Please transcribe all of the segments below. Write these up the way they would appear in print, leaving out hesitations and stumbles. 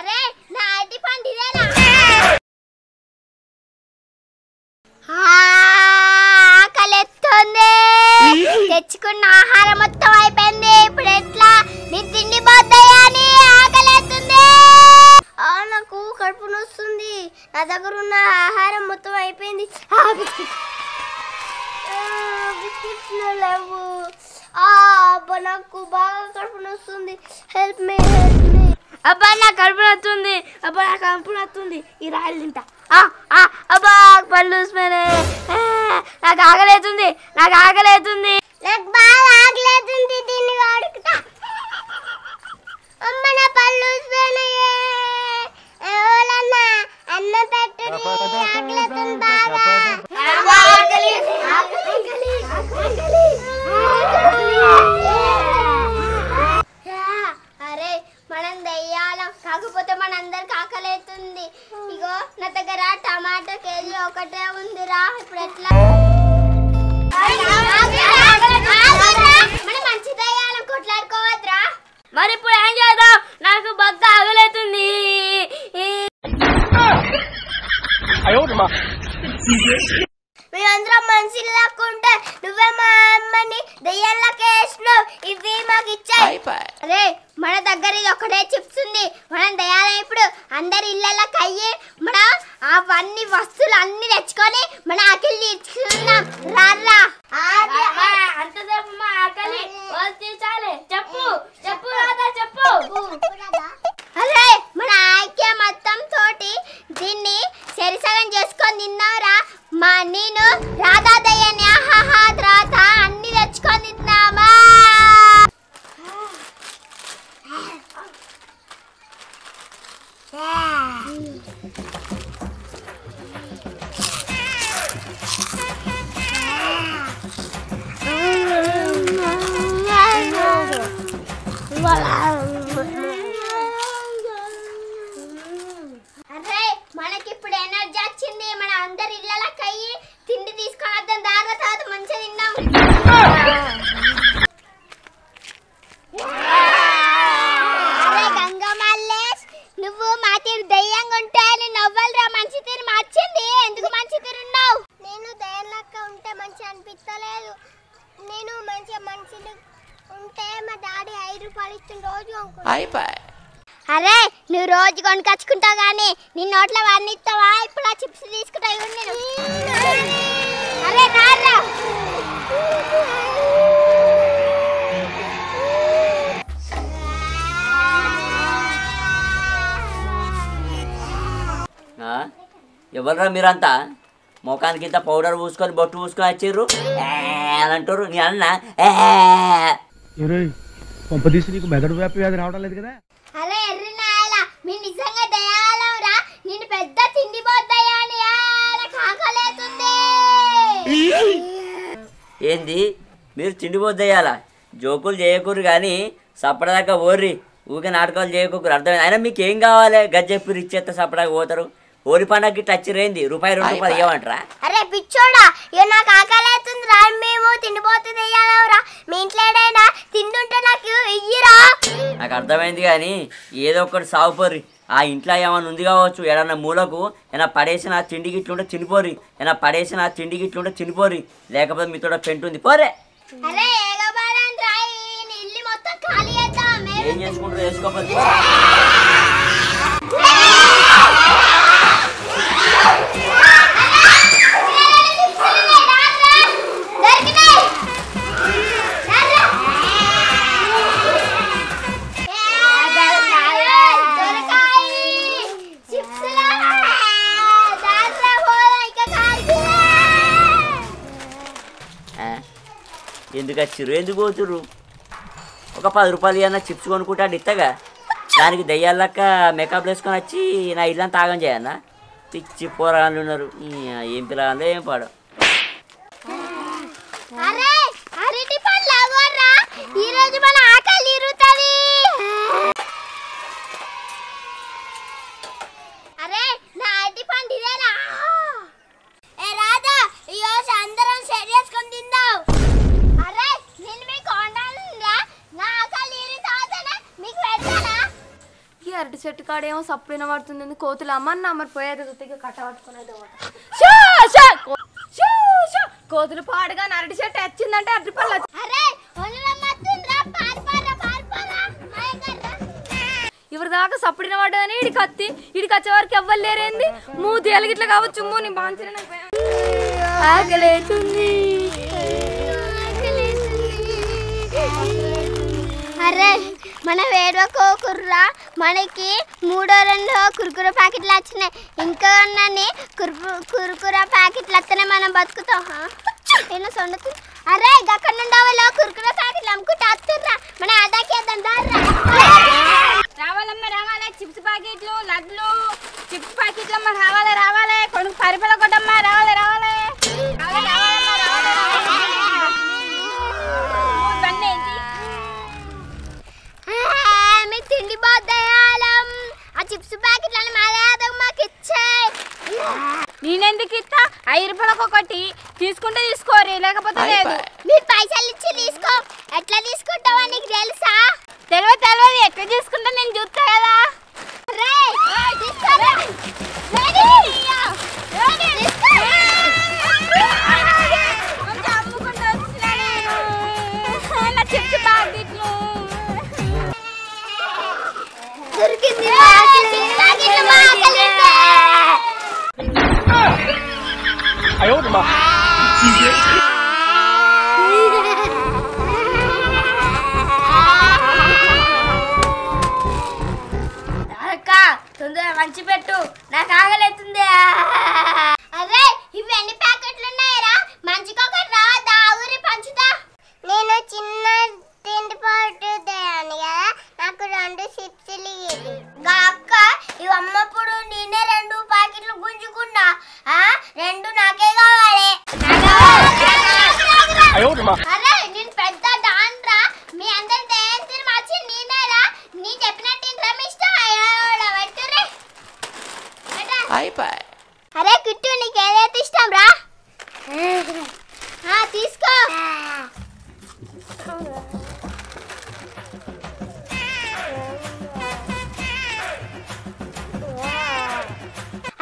అరే నా అరటి పండు ఇదేనా? ఆకలిస్తుంది. తెచ్చుకున్న ఆహారం మొత్తం అయిపోయింది. ఇప్పుడు ఎట్లా? నీ తిండి పోతాయా అని ఆకలిస్తుంది. నాకు కడుపు నొస్తుంది. నా దగ్గర ఉన్న ఆహారం మొత్తం అయిపోయింది. బిస్కెట్స్ లేవు. అబ్బా నాకు బాగా కడుపు నొస్తుంది. Help me. అబ్బా నా కడుపు నొస్తుంది. ఈ రాయలు తింటా. అబ్బా పళ్ళు చూసిపోయినాయి. నాకు ఆకలేతుంది. నాకు బాగా ఆకలేతుంది. దీన్ని అడుగుతా. అమ్మ నా పళ్ళు చూసిపోయినాయి. అన్నం పెట్టు. ఆకలేతుంది బాగా. అరే మనం దెయ్యాలం, కాకపోతే మనందరికి ఆకలేతుంది. ఇగో నా దగ్గర టమాటా కేజీ ఒకటే ఉందిరా. ఇప్పుడు ఎట్లా? మనం మంచి దెయ్యాలం, కొట్లాడుకోవద్దురా. మరి ఇప్పుడు ఏం చేద్దాం? నాకు బాగా ఆకలేతుంది. మేమందరం మనుషులు లాక్కుంటే నువ్వే మా అమ్మని దెయ్యాలకే వేసినావు. ఇవి మాకు ఇచ్చాయి. అరే మన దగ్గర ఇది ఒకటే చిప్స్ ఉంది. మనం దెయ్యాల ఇప్పుడు అందరి ఇళ్ళకి అయ్యి మనం అవన్నీ వస్తువులు అన్ని తెచ్చుకొని మన ఆకలి తీర్చుకుందాం. రారా అంతసేపు మా ఆకలి తీర్చాలి. చెప్పు రాదా చెప్పు. అరే మన ఐక్య మొత్తం తోటి దీన్ని సరిసగం చేసుకొని తిన్నావురా. నేను రాధా దయ్యని తర్వాత అన్ని తెచ్చుకొని తిన్నామా. అరే మనకిప్పుడు ఎనర్జీ వచ్చింది. మన అందరి ఇళ్ళకి అయ్యి తిండి తీసుకొని వద్దాం. దాని తర్వాత మంచిగా తిన్నాం. అరే గంగమల్లేష్, నువ్వు మా తీరు దయ్యంగా ఉంటే నవ్వలరా. మంచి తీరు మార్చింది. ఎందుకు మంచి తీరు ఉన్నావు? నేను దయ్యం లెక్క ఉంటే మంచి అనిపించలేదు. నేను మంచిగా మనుషులు ఉంటే మా డాడీ 5 రూపాయలు ఇస్తుంది రోజు. అరే నువ్వు రోజు కొనుకొచ్చుకుంటావు కానీ నీ నోట్లో అన్ని ఇస్తావా? ఇప్పుడు ఆ చిప్స్ తీసుకుంటావు. నేను అరే నారా ఎవర్రా మీరంతా? ముఖానికి ఇంత పౌడర్ పూసుకొని బొట్టు పూసుకొని వచ్చిర్రు అని అంటారు. నీ అన్న పంపదీసి నీకు మెదడు వ్యాపి వ్యాధి రావడం లేదు కదా? అరే ఎర్రి నాయలా, మీ నిజంగా దయాలవురా. నేను పెద్ద తిండి పోతాయా అని కాకలేతుంది. ఏంది మీరు తిండిపోద్దయ్యాలా? జోకులు చేయకూరు కానీ సపడదాకా ఓర్రి. ఊకే నాటకాలు చేయకూరు. అర్థమైంది. అయినా మీకు ఏం కావాలి? గజ్జెప్పి ఇచ్చేస్తే సపడాక పోతారు. ఓరి పండగకి టచ్ రేంది ₹2 ఇవ్వమంటారా? అరే పిచ్చోడా, ఇక నాకు ఆకలేస్తుంది రా. మేము తిండిపోతుంది దయ్యాలవురా. మీ ఇంట్లో ఏడైనా తిండుంటే నాకు ఇయ్యిరా. నాకు అర్థమైంది కానీ ఏదో ఒకటి సాగుపోర్రి. ఆ ఇంట్లో ఏమైనా ఉంది కావచ్చు. ఏడన్నా మూలకు ఏమైనా పడేసిన తిండి గిట్లుంటే చినిపోరి. ఏమైనా పడేసిన తిండి గిట్లుంటే చినిపోరి. లేకపోతే మీతో పెంటుంది పోరే. అరే ఏగబాలని రా. ఇల్లు మొత్తం ఖాళీ చేద్దాం. ఏం చేసుకుంటారో వేసుకోపోతే. ఎందుకు వచ్చిర్రు? ఎందుకు పోతుర్రు? ఒక ₹10 అన్న చిప్స్ కొనుక్కుంటే అది ఇత్తగా. దానికి దయ్యాలక్క మేకప్ వేసుకొని వచ్చి నా ఇల్లంతా తాగం చేయన్న. పిచ్చి పోరాళ్ళు ఉన్నారు. ఏం పిల్లలు ఏం పాడు. చెట్టు కాడేమో సప్పుడిన పడుతుంది కోతులు అమ్మన్న మరి పోయేది కట్ట పట్టుకునేది కోతులు పాడుగా నరటి చెట్టు వచ్చిందంటే అరటి పళ్ళు ఎవరి దాకా సప్పుడిన పడ్డదని ఇడికి వచ్చే వరకు ఎవ్వరు లేరేంది మూతి ఎలగిట్లా కావచ్చు నీ బాంచిన ఆకలేతుంది. అరే మన వేడుకో కుర్రా మనకి 3 కుర్కుర ప్యాకెట్లు వచ్చినాయి ఇంకా అన్నీ కుర్కుర ప్యాకెట్లు వస్తేనే మనం బతుకుతాం. ఏమో సొంత అరే అక్కడ నుండి వాళ్ళు కుర్కుర ప్యాకెట్లు అమ్ముకుంటూ వస్తుర్రా మన అదాకేద్దాం రావాలమ్మ రావాలే చిప్స్ ప్యాకెట్లు లడ్లు చిప్స్ ప్యాకెట్లు అమ్మ రావాలే కొడుకు పరిపల కొట్టమ్మ రావాలే తిండి బాధయాలం ఆ చిప్స్ ప్యాకెట్లను మాకు ఇచ్చాయి. నేనెందుకు ఇస్తా 5 రూపాయలకు ఒకటి తీసుకుంటే తీసుకోరి లేకపోతే లేదు. మీరు పైసలు ఇచ్చి తీసుకో ఎట్లా తీసుకుంటావా నీకు తెలుసా? తెలియదు ఎట్లా తీసుకుంటా నేను చూస్తా కదా. చిప్స్ ప్యాకెట్లు దొరికింది తొందరగా మంచి పెట్టు నాకు ఆగలేతుంది. అరే ఇవి ఎన్ని ప్యాకెట్లు ఉన్నాయరా మంచిగా ఒకటి రా దావురి పంచుతా. నేను చిన్న తిండి పాటు తేయాలి కదా నాకు 2 చిప్స్లు ఇవ్వండి. అక్క ఇవి అమ్మప్పుడు నేనే 2 ప్యాకెట్లు గుంజుకున్నా 2 నాకే కావాలి. అరే నేను పెద్ద డాన్రా మీ అందరి దేని మార్చి నేనేరా నీ చెప్పినట్టు మీ ఇష్టం అరే కిట్టు నీకు ఏదైతే ఇష్టం రా తీసుకో.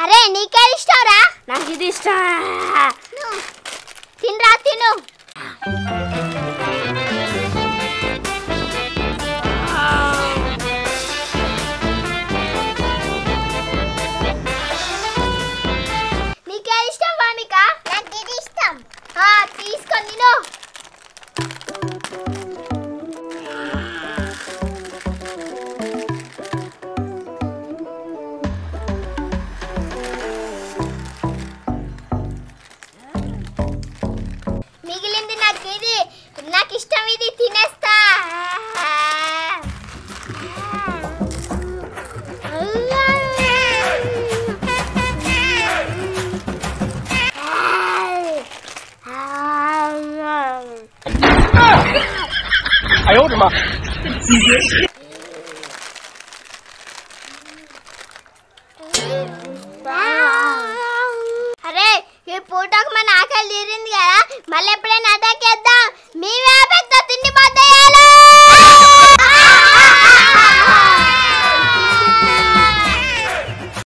అరే నీకే ఇష్టం రా? నాకు ఇది ఇష్టం. తినరా తిను. నీకే ఇష్టం వామిక? నాకు ఇది ఇష్టం. తీసుకో తిను. మిగిలింది నాకు ఇష్టం ఇది తినేస్తా. అరే ఈ పూటకు మన ఆకలి తీరింది కదా మళ్ళీ ఎప్పుడైనా అటాకేద్దాం. మేమే పెద్ద తిండి బద్దయాలి.